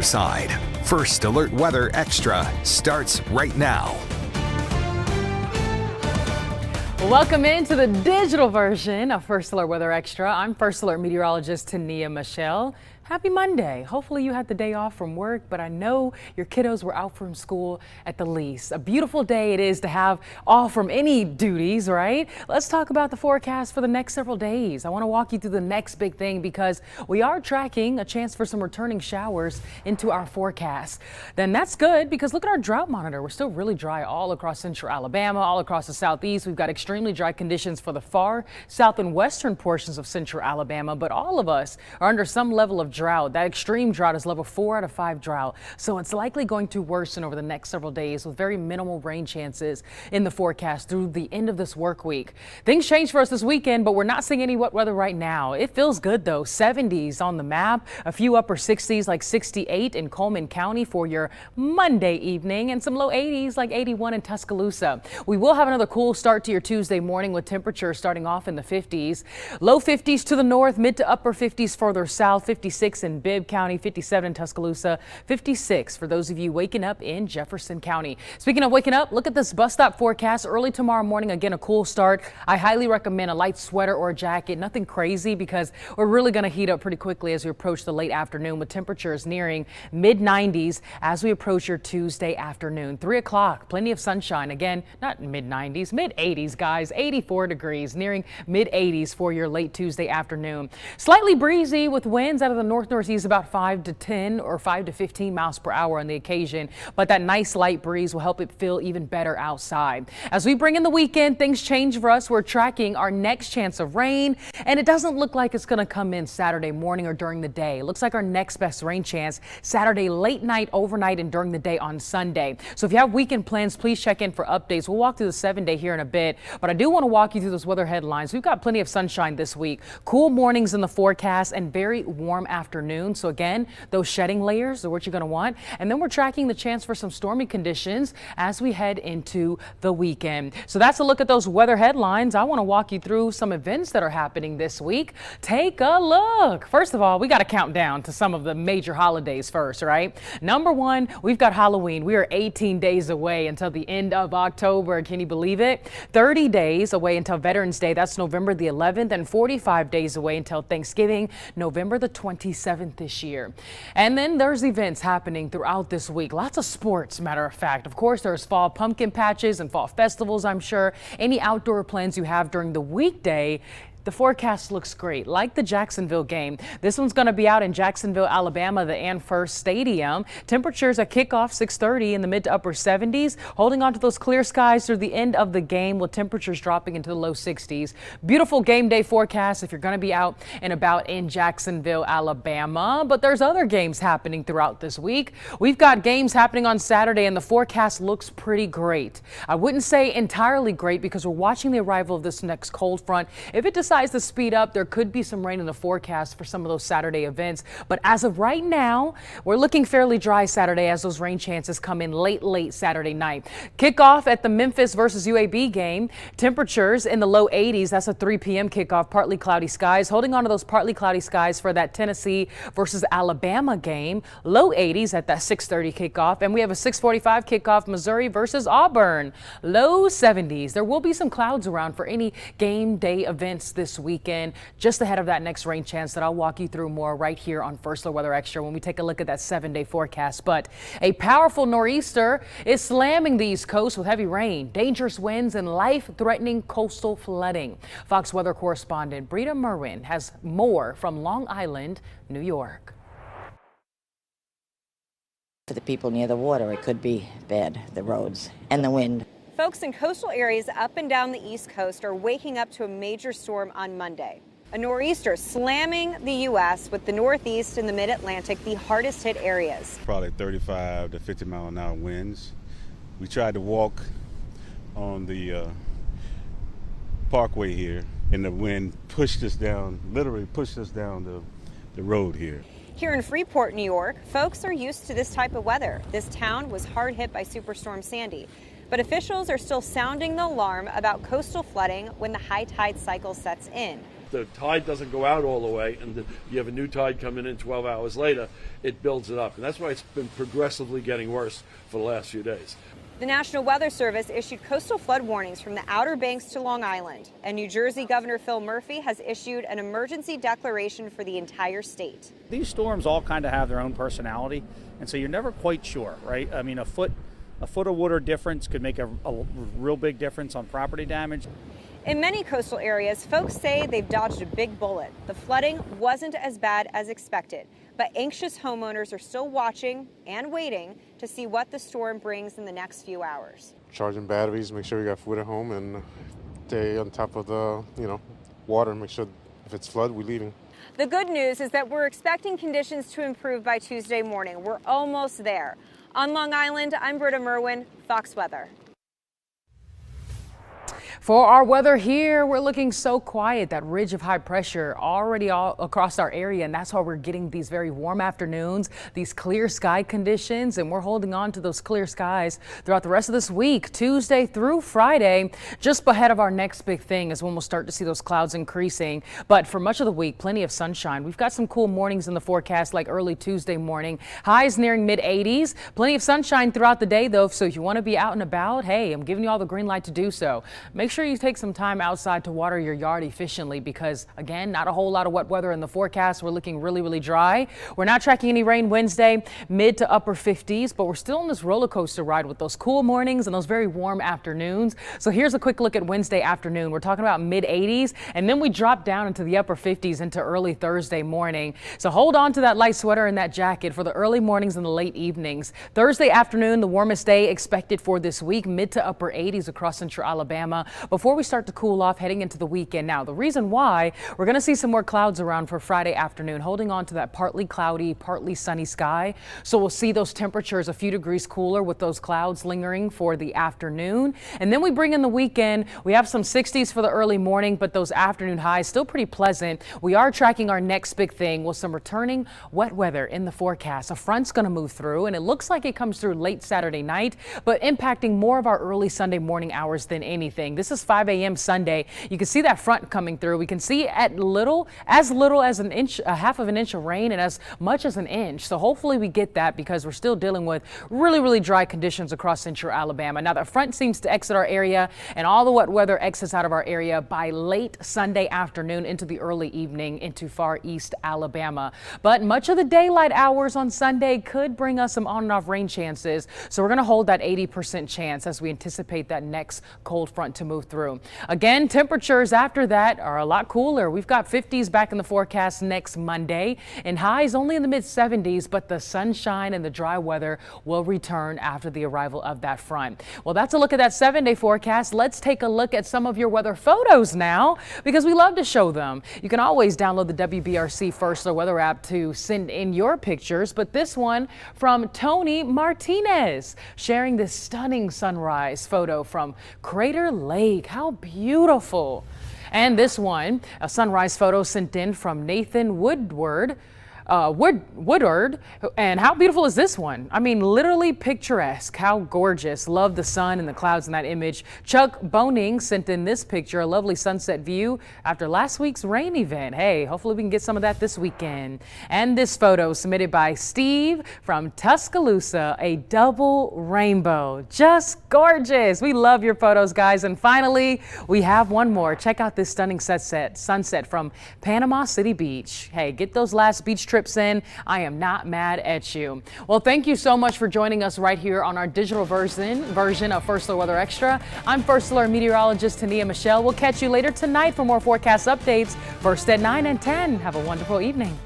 Side. First Alert Weather Extra starts right now. Welcome into the digital version of First Alert Weather Extra. I'm First Alert meteorologist Tania Michelle. Happy Monday. Hopefully you had the day off from work, but I know your kiddos were out from school at the least. A beautiful day it is to have off from any duties, right? Let's talk about the forecast for the next several days. I want to walk you through the next big thing because we are tracking a chance for some returning showers into our forecast. Then that's good because look at our drought monitor. We're still really dry all across central Alabama, all across the southeast. We've got extremely dry conditions for the far south and western portions of central Alabama, but all of us are under some level of drought. That extreme drought is level 4 out of 5 drought. So it's likely going to worsen over the next several days with very minimal rain chances in the forecast through the end of this work week. Things change for us this weekend, but we're not seeing any wet weather right now. It feels good though. 70s on the map, a few upper 60s like 68 in Coleman County for your Monday evening, and some low 80s like 81 in Tuscaloosa. We will have another cool start to your Tuesday morning with temperatures starting off in the 50s. Low 50s to the north, mid to upper 50s further south, 56 in Bibb County, 57 in Tuscaloosa, 56 for those of you waking up in Jefferson County. Speaking of waking up, look at this bus stop forecast early tomorrow morning. Again, a cool start. I highly recommend a light sweater or a jacket. Nothing crazy because we're really going to heat up pretty quickly as we approach the late afternoon with temperatures nearing mid 90s as we approach your Tuesday afternoon. 3 o'clock, plenty of sunshine. Again, not mid 90s, mid 80s, guys. 84 degrees, nearing mid 80s for your late Tuesday afternoon. Slightly breezy with winds out of the northeast about 5 to 10 or 5 to 15 miles per hour on the occasion, but that nice light breeze will help it feel even better outside. As we bring in the weekend, things change for us. We're tracking our next chance of rain, and it doesn't look like it's going to come in Saturday morning or during the day. It looks like our next best rain chance Saturday late night, overnight, and during the day on Sunday. So if you have weekend plans, please check in for updates. We'll walk through the 7-day here in a bit, but I do want to walk you through those weather headlines. We've got plenty of sunshine this week, cool mornings in the forecast, and very warm afternoon. So again, those shedding layers are what you're going to want. And then we're tracking the chance for some stormy conditions as we head into the weekend. So that's a look at those weather headlines. I want to walk you through some events that are happening this week. Take a look. First of all, we got to count down to some of the major holidays first, right? Number one, we've got Halloween. We are 18 days away until the end of October. Can you believe it? 30 days away until Veterans Day. That's November the 11th, and 45 days away until Thanksgiving, November the 27th this year. And then there's events happening throughout this week. Lots of sports, matter of fact. Of course, there's fall pumpkin patches and fall festivals, I'm sure. Any outdoor plans you have during the weekday, the forecast looks great, like the Jacksonville game. This one's going to be out in Jacksonville, Alabama, the Ann First Stadium. Temperatures at kickoff 6:30 in the mid to upper 70s, holding on to those clear skies through the end of the game with temperatures dropping into the low 60s. Beautiful game day forecast if you're going to be out and about in Jacksonville, Alabama. But there's other games happening throughout this week. We've got games happening on Saturday, and the forecast looks pretty great. I wouldn't say entirely great because we're watching the arrival of this next cold front. If it decides to speed up, there could be some rain in the forecast for some of those Saturday events. But as of right now, we're looking fairly dry Saturday as those rain chances come in late Saturday night. Kickoff at the Memphis versus UAB game. Temperatures in the low 80s. That's a 3 p.m. kickoff. Partly cloudy skies. Holding on to those partly cloudy skies for that Tennessee versus Alabama game. Low 80s at that 6:30 kickoff. And we have a 6:45 kickoff, Missouri versus Auburn. Low 70s. There will be some clouds around for any game day events this weekend, just ahead of that next rain chance that I'll walk you through more right here on First Alert Weather Extra when we take a look at that 7-day forecast. But a powerful nor'easter is slamming the East Coast with heavy rain, dangerous winds, and life-threatening coastal flooding. Fox weather correspondent Brita Merwin has more from Long Island, New York. For the people near the water, it could be bad, the roads and the wind. Folks in coastal areas up and down the East Coast are waking up to a major storm on Monday. A nor'easter slamming the U.S. with the Northeast and the Mid-Atlantic the hardest hit areas. Probably 35 to 50 mile an hour winds. We tried to walk on the parkway here, and the wind pushed us down, literally pushed us down the road here. Here in Freeport, New York, folks are used to this type of weather. This town was hard hit by Superstorm Sandy. But officials are still sounding the alarm about coastal flooding when the high tide cycle sets in. the tide doesn't go out all the way and you have a new tide coming in 12 hours later, it builds it up. And that's why it's been progressively getting worse for the last few days. The National Weather Service issued coastal flood warnings from the Outer Banks to Long Island, and New Jersey Governor Phil Murphy has issued an emergency declaration for the entire state. These storms all kind of have their own personality, and so you're never quite sure, right? I mean, a foot of water difference could make a real big difference on property damage. In many coastal areas, folks say they've dodged a big bullet. The flooding wasn't as bad as expected, but anxious homeowners are still watching and waiting to see what the storm brings in the next few hours. Charging batteries, make sure we got food at home, and stay on top of the, water, and make sure if it's flood, we're leaving. The good news is that we're expecting conditions to improve by Tuesday morning. We're almost there. On Long Island, I'm Britta Merwin, Fox Weather. For our weather here, we're looking so quiet. That ridge of high pressure already all across our area, and that's why we're getting these very warm afternoons, these clear sky conditions, and we're holding on to those clear skies throughout the rest of this week, Tuesday through Friday. Just ahead of our next big thing is when we'll start to see those clouds increasing. But for much of the week, plenty of sunshine. We've got some cool mornings in the forecast, like early Tuesday morning. Highs nearing mid-80s. Plenty of sunshine throughout the day, though, so if you want to be out and about, hey, I'm giving you all the green light to do so. Make sure you take some time outside to water your yard efficiently because, again, not a whole lot of wet weather in the forecast. We're looking really, really dry. We're not tracking any rain Wednesday, mid to upper 50s, but we're still on this roller coaster ride with those cool mornings and those very warm afternoons. So here's a quick look at Wednesday afternoon. We're talking about mid 80s, and then we drop down into the upper 50s into early Thursday morning. So hold on to that light sweater and that jacket for the early mornings and the late evenings. Thursday afternoon, the warmest day expected for this week, mid to upper 80s across central Alabama, before we start to cool off heading into the weekend. Now, the reason why we're going to see some more clouds around for Friday afternoon, holding on to that partly cloudy, partly sunny sky. So we'll see those temperatures a few degrees cooler with those clouds lingering for the afternoon. And then we bring in the weekend. We have some 60s for the early morning, but those afternoon highs still pretty pleasant. We are tracking our next big thing with some returning wet weather in the forecast. A front's going to move through, and it looks like it comes through late Saturday night, but impacting more of our early Sunday morning hours than anything. This is 5 a.m. Sunday. You can see that front coming through. We can see as little as an inch, a half of an inch of rain, and as much as an inch. So hopefully we get that because we're still dealing with really, really dry conditions across central Alabama. Now, the front seems to exit our area, and all the wet weather exits out of our area by late Sunday afternoon into the early evening into far east Alabama. But much of the daylight hours on Sunday could bring us some on and off rain chances. So we're going to hold that 80% chance as we anticipate that next cold front to move through. Again, temperatures after that are a lot cooler. We've got 50s back in the forecast next Monday and highs only in the mid 70s, but the sunshine and the dry weather will return after the arrival of that front. Well, that's a look at that 7-day forecast. Let's take a look at some of your weather photos now because we love to show them. You can always download the WBRC First Alert Weather app to send in your pictures, but this one from Tony Martinez sharing this stunning sunrise photo from Crater Lake. How beautiful. And this one, a sunrise photo sent in from Nathan Woodward. And how beautiful is this one? I mean, literally picturesque. How gorgeous. Love the sun and the clouds in that image. Chuck Boning sent in this picture, a lovely sunset view after last week's rain event. Hey, hopefully we can get some of that this weekend. And this photo submitted by Steve from Tuscaloosa, a double rainbow. Just gorgeous. We love your photos, guys. And finally, we have one more. Check out this stunning sunset from Panama City Beach. Hey, get those last beach trips in. I am not mad at you. Well, thank you so much for joining us right here on our digital version of First Alert Weather Extra. I'm First Alert meteorologist Tania Michelle. We'll catch you later tonight for more forecast updates. First at 9 and 10. Have a wonderful evening.